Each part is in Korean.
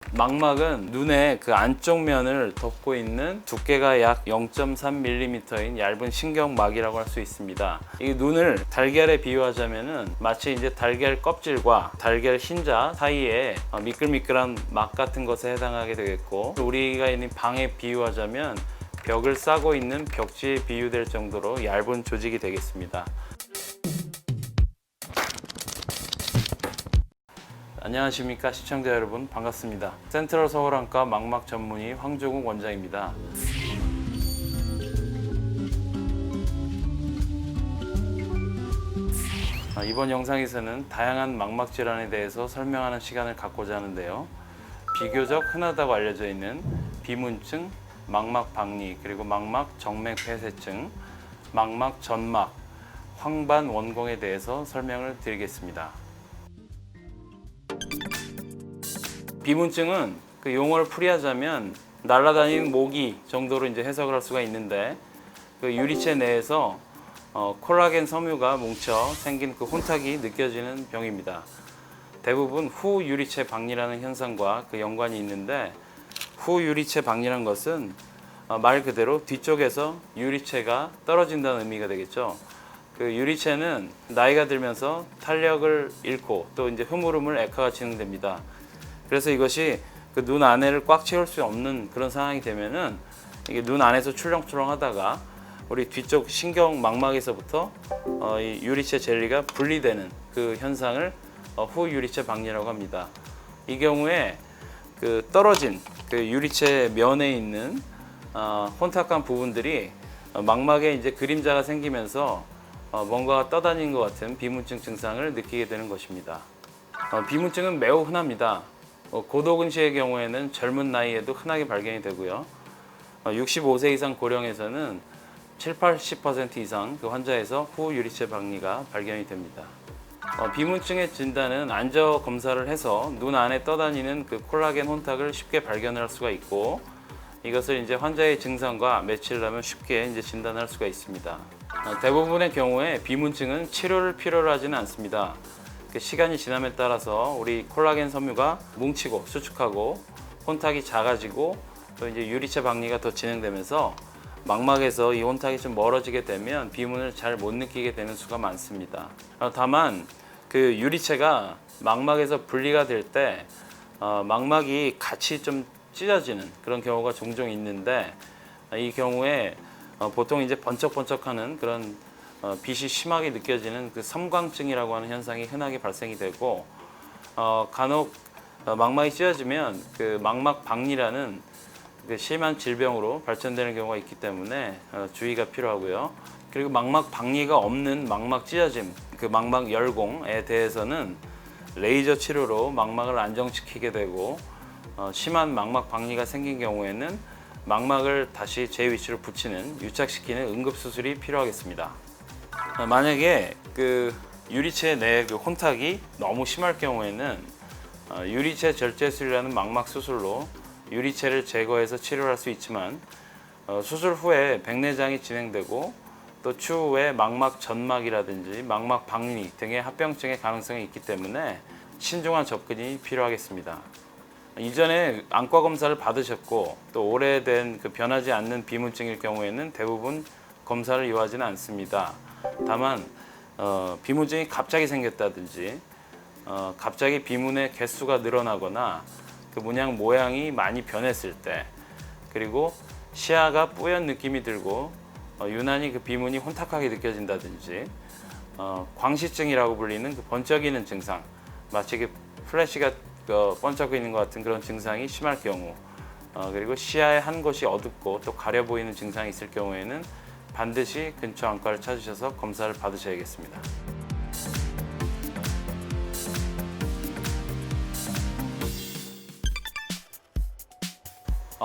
망막은 눈의 그 안쪽 면을 덮고 있는 두께가 약 0.3mm인 얇은 신경막이라고 할 수 있습니다. 이 눈을 달걀에 비유하자면은 마치 이제 달걀 껍질과 달걀 흰자 사이에 미끌미끌한 막 같은 것에 해당하게 되겠고, 우리가 있는 방에 비유하자면 벽을 싸고 있는 벽지에 비유될 정도로 얇은 조직이 되겠습니다. 안녕하십니까 시청자 여러분, 반갑습니다. 센트럴 서울안과 망막 전문의 황조국 원장입니다. 이번 영상에서는 다양한 망막 질환에 대해서 설명하는 시간을 갖고자 하는데요. 비교적 흔하다고 알려져 있는 비문증, 망막 박리, 그리고 망막 정맥 폐쇄증, 망막 전막, 황반 원공에 대해서 설명을 드리겠습니다. 비문증은 그 용어를 풀이하자면 날아다니는 모기 정도로 이제 해석을 할 수가 있는데, 그 유리체 내에서 콜라겐 섬유가 뭉쳐 생긴 그 혼탁이 느껴지는 병입니다. 대부분 후유리체 박리라는 현상과 그 연관이 있는데, 후유리체 박리라는 것은 말 그대로 뒤쪽에서 유리체가 떨어진다는 의미가 되겠죠. 그 유리체는 나이가 들면서 탄력을 잃고 또 이제 흐물흐물 액화가 진행됩니다. 그래서 이것이 그 눈 안에를 꽉 채울 수 없는 그런 상황이 되면은 이게 눈 안에서 출렁출렁하다가 우리 뒤쪽 신경 망막에서부터 이 유리체 젤리가 분리되는 그 현상을 후유리체 박리라고 합니다. 이 경우에 그 떨어진 그 유리체 면에 있는 혼탁한 부분들이 망막에 이제 그림자가 생기면서 뭔가가 떠다니는 것 같은 비문증 증상을 느끼게 되는 것입니다. 비문증은 매우 흔합니다. 고도근시의 경우에는 젊은 나이에도 흔하게 발견이 되고요. 65세 이상 고령에서는 70-80% 이상 그 환자에서 후유리체 박리가 발견이 됩니다. 비문증의 진단은 안저 검사를 해서 눈 안에 떠다니는 그 콜라겐 혼탁을 쉽게 발견할 수가 있고, 이것을 이제 환자의 증상과 매치를 하면 쉽게 이제 진단할 수가 있습니다. 대부분의 경우에 비문증은 치료를 필요로 하지는 않습니다. 시간이 지남에 따라서 우리 콜라겐 섬유가 뭉치고 수축하고 혼탁이 작아지고 또 이제 유리체 박리가 더 진행되면서 망막에서 이 혼탁이 좀 멀어지게 되면 비문을 잘 못 느끼게 되는 수가 많습니다. 다만 그 유리체가 망막에서 분리가 될 때 망막이 같이 좀 찢어지는 그런 경우가 종종 있는데, 이 경우에 보통 이제 번쩍번쩍하는 그런 빛이 심하게 느껴지는 그 섬광증이라고 하는 현상이 흔하게 발생이 되고, 간혹 망막이 찢어지면 그 망막 박리라는 그 심한 질병으로 발전되는 경우가 있기 때문에 주의가 필요하고요. 그리고 망막 박리가 없는 망막 찢어짐, 그 망막 열공에 대해서는 레이저 치료로 망막을 안정시키게 되고, 심한 망막 박리가 생긴 경우에는 망막을 다시 제 위치로 붙이는 유착시키는 응급수술이 필요하겠습니다. 만약에 그 유리체 내 그 혼탁이 너무 심할 경우에는 유리체 절제술이라는 망막 수술로 유리체를 제거해서 치료할 수 있지만, 수술 후에 백내장이 진행되고 또 추후에 망막 전막이라든지 망막 박리 등의 합병증의 가능성이 있기 때문에 신중한 접근이 필요하겠습니다. 이전에 안과 검사를 받으셨고 또 오래된 그 변하지 않는 비문증일 경우에는 대부분 검사를 요하지는 않습니다. 다만 비문증이 갑자기 생겼다든지 갑자기 비문의 개수가 늘어나거나 그 문양 모양이 많이 변했을 때, 그리고 시야가 뿌연 느낌이 들고 유난히 그 비문이 혼탁하게 느껴진다든지, 광시증이라고 불리는 그 번쩍이는 증상, 마치 그 플래시가 번쩍이는 것 같은 그런 증상이 심할 경우, 그리고 시야의 한 곳이 어둡고 또 가려 보이는 증상이 있을 경우에는 반드시 근처 안과를 찾으셔서 검사를 받으셔야겠습니다.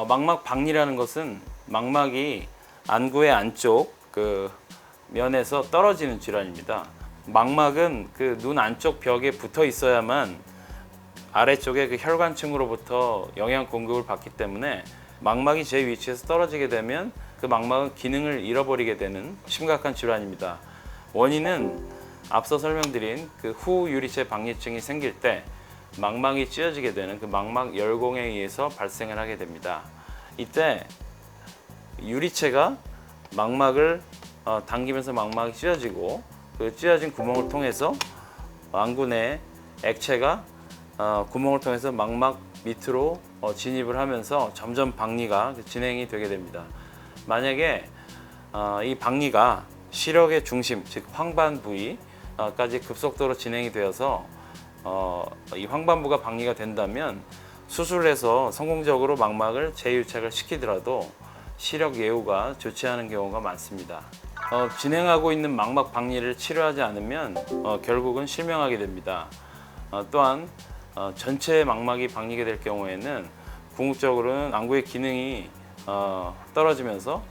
망막 박리라는 것은 망막이 안구의 안쪽 그 면에서 떨어지는 질환입니다. 망막은 그 눈 안쪽 벽에 붙어 있어야만 아래쪽에 그 혈관층으로부터 영양 공급을 받기 때문에, 망막이 제 위치에서 떨어지게 되면 그 망막은 기능을 잃어버리게 되는 심각한 질환입니다. 원인은 앞서 설명드린 그 후유리체 박리증이 생길 때 망막이 찢어지게 되는 그 망막 열공에 의해서 발생을 하게 됩니다. 이때 유리체가 망막을 당기면서 망막이 찢어지고 그 찢어진 구멍을 통해서 안구 내 액체가 구멍을 통해서 망막 밑으로 진입을 하면서 점점 박리가 진행이 되게 됩니다. 만약에 이 박리가 시력의 중심, 즉 황반 부위까지 급속도로 진행이 되어서 이 황반부가 박리가 된다면 수술을 해서 성공적으로 망막을 재유착을 시키더라도 시력 예후가 좋지 않은 경우가 많습니다. 진행하고 있는 망막 박리를 치료하지 않으면 결국은 실명하게 됩니다. 또한 전체 망막이 박리게 될 경우에는 궁극적으로는 안구의 기능이 떨어지면서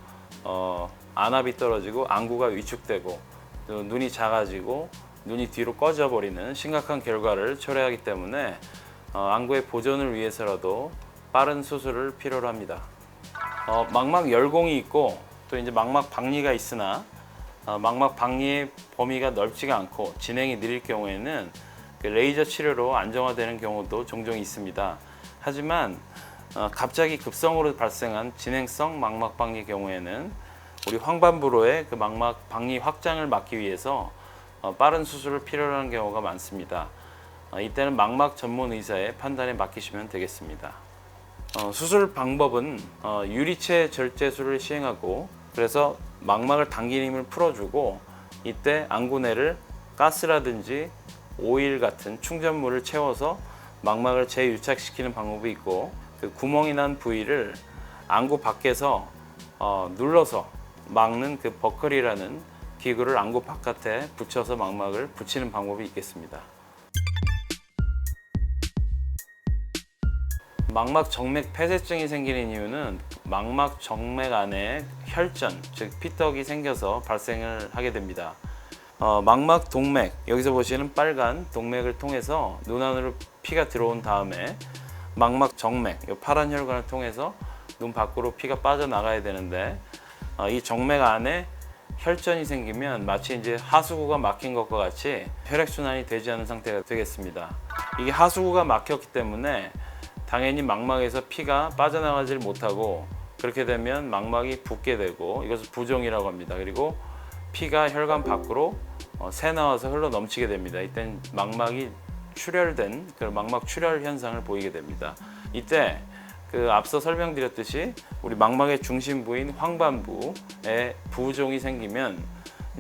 안압이 떨어지고 안구가 위축되고 또 눈이 작아지고 눈이 뒤로 꺼져 버리는 심각한 결과를 초래하기 때문에 안구의 보존을 위해서라도 빠른 수술을 필요로 합니다. 망막 열공이 있고 또 이제 망막 박리가 있으나 망막 박리의 범위가 넓지가 않고 진행이 느릴 경우에는 그 레이저 치료로 안정화되는 경우도 종종 있습니다. 하지만 갑자기 급성으로 발생한 진행성 망막 박리 경우에는 우리 황반부로의 그 망막 박리 확장을 막기 위해서 빠른 수술을 필요로 하는 경우가 많습니다. 이때는 망막 전문 의사의 판단에 맡기시면 되겠습니다. 수술 방법은 유리체 절제술을 시행하고 그래서 망막을 당기는 힘을 풀어주고 이때 안구 내를 가스라든지 오일 같은 충전물을 채워서 망막을 재유착시키는 방법이 있고 그 구멍이 난 부위를 안구 밖에서 눌러서 막는 그 버클이라는 기구를 안구 바깥에 붙여서 망막을 붙이는 방법이 있겠습니다. 망막 정맥 폐쇄증이 생기는 이유는 망막 정맥 안에 혈전, 즉 피떡이 생겨서 발생을 하게 됩니다. 망막 동맥, 여기서 보시는 빨간 동맥을 통해서 눈 안으로 피가 들어온 다음에 망막 정맥, 이 파란 혈관을 통해서 눈 밖으로 피가 빠져나가야 되는데 이 정맥 안에 혈전이 생기면 마치 이제 하수구가 막힌 것과 같이 혈액순환이 되지 않은 상태가 되겠습니다. 이게 하수구가 막혔기 때문에 당연히 망막에서 피가 빠져나가질 못하고 그렇게 되면 망막이 붓게 되고 이것을 부종이라고 합니다. 그리고 피가 혈관 밖으로 새 나와서 흘러 넘치게 됩니다. 이땐 망막이 출혈된 그런 망막 출혈 현상을 보이게 됩니다. 이때 그 앞서 설명드렸듯이 우리 망막의 중심 부인 황반부에 부종이 생기면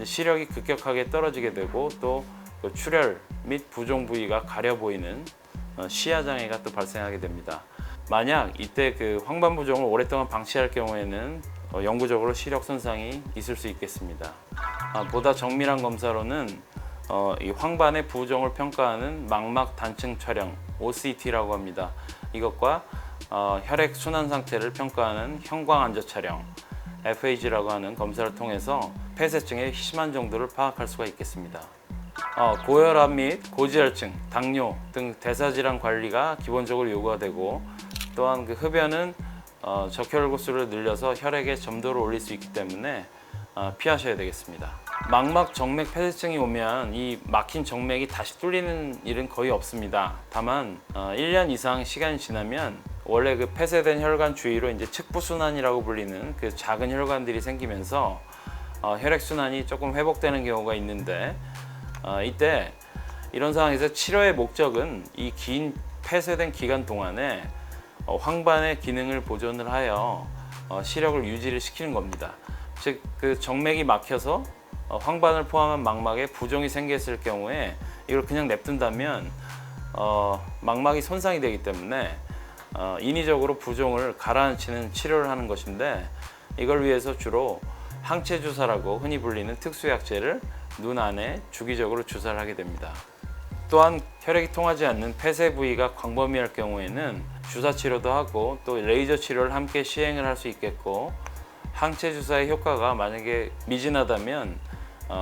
시력이 급격하게 떨어지게 되고 또 그 출혈 및 부종 부위가 가려 보이는 시야 장애가 또 발생하게 됩니다. 만약 이때 그 황반부종을 오랫동안 방치할 경우에는 영구적으로 시력 손상이 있을 수 있겠습니다. 보다 정밀한 검사로는 이 황반의 부종을 평가하는 망막 단층 촬영 OCT라고 합니다. 이것과 혈액 순환 상태를 평가하는 형광 안저 촬영 FAG라고 하는 검사를 통해서 폐쇄증의 심한 정도를 파악할 수가 있겠습니다. 고혈압 및 고지혈증, 당뇨 등 대사질환 관리가 기본적으로 요구가 되고 또한 그 흡연은 적혈구수를 늘려서 혈액의 점도를 올릴 수 있기 때문에 피하셔야 되겠습니다. 망막 정맥 폐쇄증이 오면 이 막힌 정맥이 다시 뚫리는 일은 거의 없습니다. 다만 1년 이상 시간이 지나면 원래 그 폐쇄된 혈관 주위로 이제 측부순환이라고 불리는 그 작은 혈관들이 생기면서 혈액순환이 조금 회복되는 경우가 있는데 이때 이런 상황에서 치료의 목적은 이 긴 폐쇄된 기간 동안에 황반의 기능을 보존을 하여 시력을 유지를 시키는 겁니다. 즉 그 정맥이 막혀서 황반을 포함한 망막에 부종이 생겼을 경우에 이걸 그냥 냅둔다면 망막이 손상이 되기 때문에 인위적으로 부종을 가라앉히는 치료를 하는 것인데 이걸 위해서 주로 항체 주사라고 흔히 불리는 특수약제를 눈 안에 주기적으로 주사를 하게 됩니다. 또한 혈액이 통하지 않는 폐쇄 부위가 광범위할 경우에는 주사 치료도 하고 또 레이저 치료를 함께 시행을 할 수 있겠고 항체 주사의 효과가 만약에 미진하다면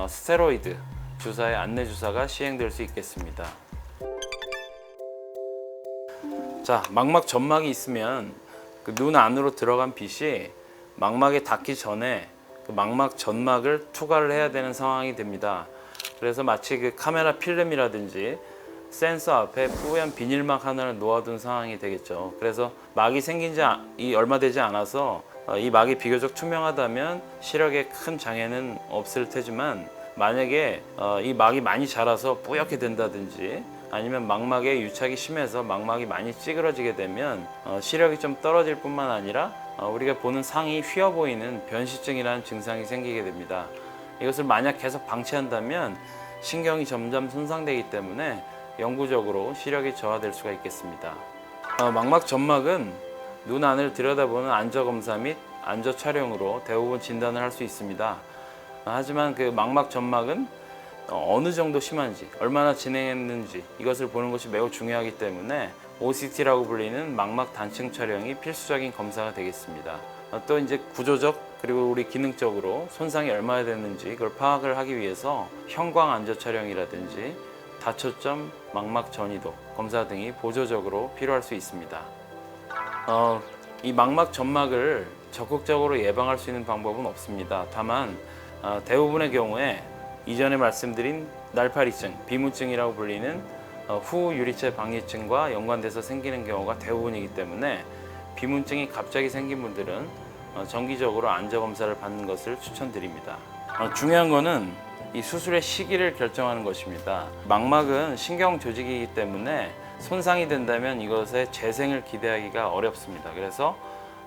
스테로이드 주사의 안내 주사가 시행될 수 있겠습니다. 자, 망막 점막이 있으면 그 눈 안으로 들어간 빛이 망막에 닿기 전에 그 망막 점막을 투과를 해야 되는 상황이 됩니다. 그래서 마치 그 카메라 필름이라든지 센서 앞에 뿌연 비닐막 하나를 놓아둔 상황이 되겠죠. 그래서 막이 생긴 지 얼마 되지 않아서 이 막이 비교적 투명하다면 시력에 큰 장애는 없을 테지만, 만약에 이 막이 많이 자라서 뿌옇게 된다든지 아니면 망막에 유착이 심해서 망막이 많이 찌그러지게 되면 시력이 좀 떨어질 뿐만 아니라 우리가 보는 상이 휘어 보이는 변시증이라는 증상이 생기게 됩니다. 이것을 만약 계속 방치한다면 신경이 점점 손상되기 때문에 영구적으로 시력이 저하될 수가 있겠습니다. 망막 점막은 눈 안을 들여다보는 안저 검사 및 안저 촬영으로 대부분 진단을 할 수 있습니다. 하지만 그 망막 점막은 어느 정도 심한지, 얼마나 진행했는지 이것을 보는 것이 매우 중요하기 때문에 OCT라고 불리는 망막 단층 촬영이 필수적인 검사가 되겠습니다. 또 이제 구조적 그리고 우리 기능적으로 손상이 얼마나 됐는지 그걸 파악을 하기 위해서 형광 안저 촬영이라든지 다초점 망막 전이도 검사 등이 보조적으로 필요할 수 있습니다. 이 망막 점막을 적극적으로 예방할 수 있는 방법은 없습니다. 다만 대부분의 경우에 이전에 말씀드린 날파리증, 비무증이라고 불리는 후유리체 방해증과 연관돼서 생기는 경우가 대부분이기 때문에 비문증이 갑자기 생긴 분들은 정기적으로 안저 검사를 받는 것을 추천드립니다. 중요한 것은 이 수술의 시기를 결정하는 것입니다. 망막은 신경 조직이기 때문에 손상이 된다면 이것의 재생을 기대하기가 어렵습니다. 그래서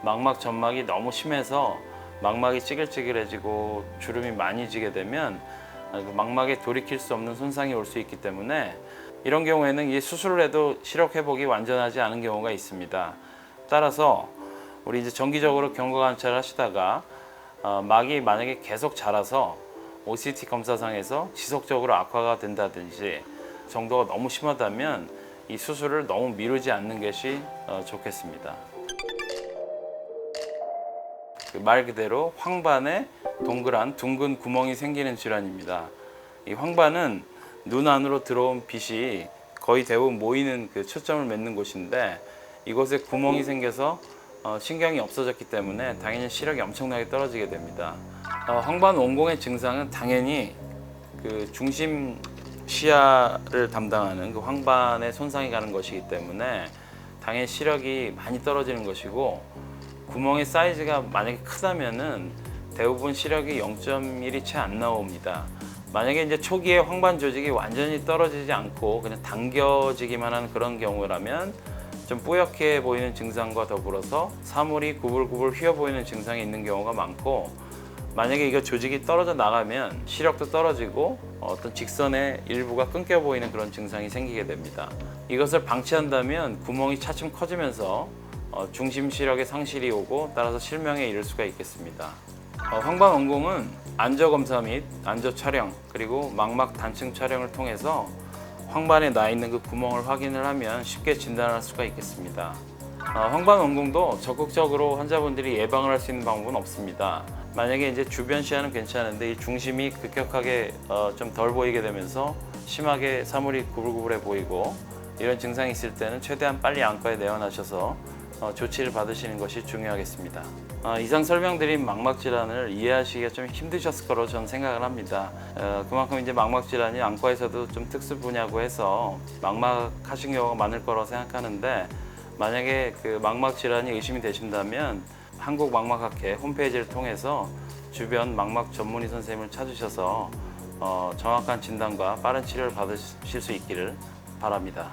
망막 점막이 너무 심해서 망막이 찌글찌글해지고 주름이 많이 지게 되면 망막에 돌이킬 수 없는 손상이 올 수 있기 때문에 이런 경우에는 이 수술을 해도 시력 회복이 완전하지 않은 경우가 있습니다. 따라서 우리 이제 정기적으로 경과 관찰을 하시다가 막이 만약에 계속 자라서 OCT 검사상에서 지속적으로 악화가 된다든지 정도가 너무 심하다면 이 수술을 너무 미루지 않는 것이 좋겠습니다. 말 그대로 황반에 동그란 둥근 구멍이 생기는 질환입니다. 이 황반은 눈 안으로 들어온 빛이 거의 대부분 모이는 그 초점을 맺는 곳인데 이곳에 구멍이 생겨서 신경이 없어졌기 때문에 당연히 시력이 엄청나게 떨어지게 됩니다. 황반 원공의 증상은 당연히 그 중심 시야를 담당하는 그 황반에 손상이 가는 것이기 때문에 당연히 시력이 많이 떨어지는 것이고, 구멍의 사이즈가 만약에 크다면은 대부분 시력이 0.1이 채 안 나옵니다. 만약에 이제 초기에 황반 조직이 완전히 떨어지지 않고 그냥 당겨지기만 하는 그런 경우라면 좀 뿌옇게 보이는 증상과 더불어서 사물이 구불구불 휘어 보이는 증상이 있는 경우가 많고, 만약에 이거 조직이 떨어져 나가면 시력도 떨어지고 어떤 직선의 일부가 끊겨 보이는 그런 증상이 생기게 됩니다. 이것을 방치한다면 구멍이 차츰 커지면서 중심 시력의 상실이 오고 따라서 실명에 이를 수가 있겠습니다. 황반 원공은 안저 검사 및 안저 촬영 그리고 망막 단층 촬영을 통해서 황반에 나 있는 그 구멍을 확인을 하면 쉽게 진단할 수가 있겠습니다. 황반 원공도 적극적으로 환자분들이 예방을 할 수 있는 방법은 없습니다. 만약에 이제 주변 시야는 괜찮은데 이 중심이 급격하게 좀 덜 보이게 되면서 심하게 사물이 구불구불해 보이고 이런 증상이 있을 때는 최대한 빨리 안과에 내원하셔서 조치를 받으시는 것이 중요하겠습니다. 이상 설명드린 망막 질환을 이해하시기가 좀 힘드셨을 거로 저는 생각을 합니다. 그만큼 이제 망막 질환이 안과에서도 좀 특수 분야고 해서 망막 하신 경우가 많을 거라고 생각하는데, 만약에 그 망막 질환이 의심이 되신다면 한국망막학회 홈페이지를 통해서 주변 망막 전문의 선생님을 찾으셔서 정확한 진단과 빠른 치료를 받으실 수 있기를 바랍니다.